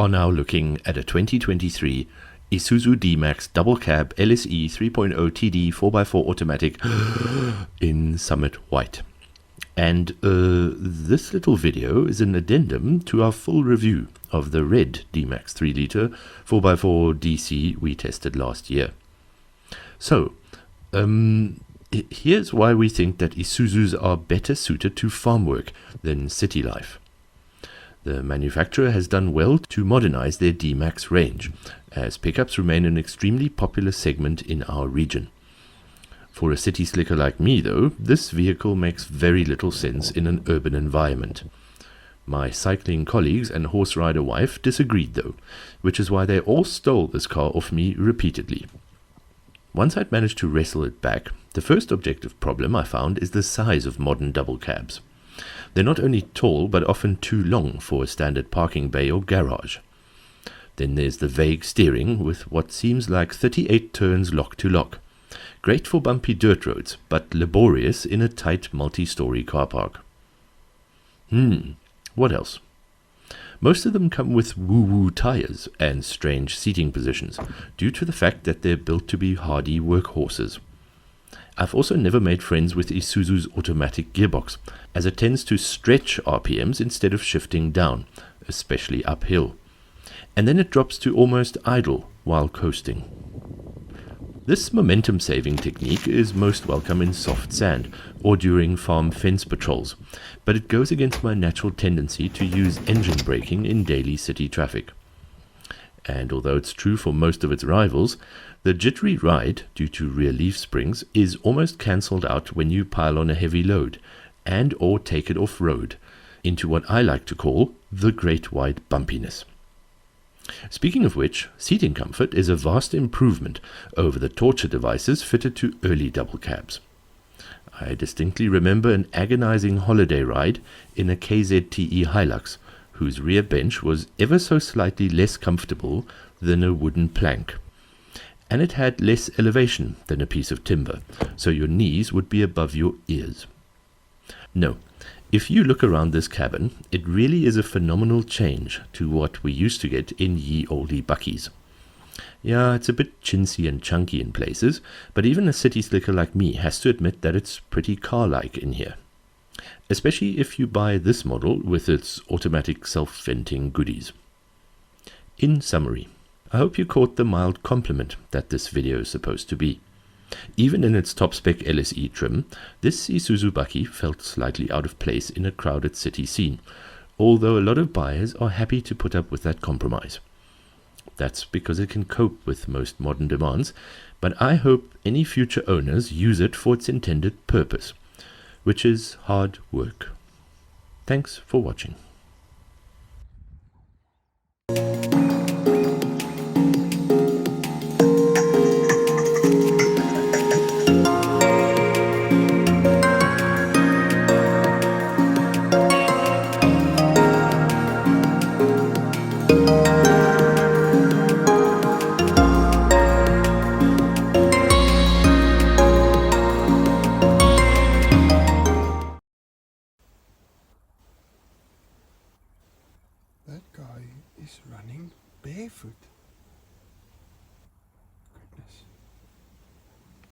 are now looking at a 2023 Isuzu D-Max double cab LSE 3.0 TD 4x4 automatic in Summit White. And this little video is an addendum to our full review of the red D-Max 3-litre 4x4 DC we tested last year. So, here's why we think that Isuzus are better suited to farm work than city life. The manufacturer has done well to modernize their D-Max range, as pickups remain an extremely popular segment in our region. For a city slicker like me, though, this vehicle makes very little sense in an urban environment. My cycling colleagues and horse rider wife disagreed, though, which is why they all stole this car off me repeatedly. Once I'd managed to wrestle it back, the first objective problem I found is the size of modern double cabs. They're not only tall, but often too long for a standard parking bay or garage. Then there's the vague steering with what seems like 38 turns lock to lock. Great for bumpy dirt roads, but laborious in a tight multi-story car park. What else? Most of them come with woo-woo tires and strange seating positions, due to the fact that they're built to be hardy workhorses. I've also never made friends with Isuzu's automatic gearbox, as it tends to stretch RPMs instead of shifting down, especially uphill. And then it drops to almost idle while coasting. This momentum-saving technique is most welcome in soft sand or during farm fence patrols, but it goes against my natural tendency to use engine braking in daily city traffic. And although it's true for most of its rivals, the jittery ride, due to rear leaf springs, is almost cancelled out when you pile on a heavy load and or take it off-road, into what I like to call the great wide bumpiness. Speaking of which, seating comfort is a vast improvement over the torture devices fitted to early double cabs. I distinctly remember an agonizing holiday ride in a KZTE Hilux, whose rear bench was ever so slightly less comfortable than a wooden plank. And it had less elevation than a piece of timber, so your knees would be above your ears. No, if you look around this cabin, it really is a phenomenal change to what we used to get in ye olde buckies. Yeah, it's a bit chintzy and chunky in places, but even a city slicker like me has to admit that it's pretty car-like in here. Especially if you buy this model with its automatic self-venting goodies. In summary, I hope you caught the mild compliment that this video is supposed to be. Even in its top-spec LSE trim, this Isuzu Bucky felt slightly out of place in a crowded city scene, although a lot of buyers are happy to put up with that compromise. That's because it can cope with most modern demands, but I hope any future owners use it for its intended purpose, which is hard work. Thanks for watching.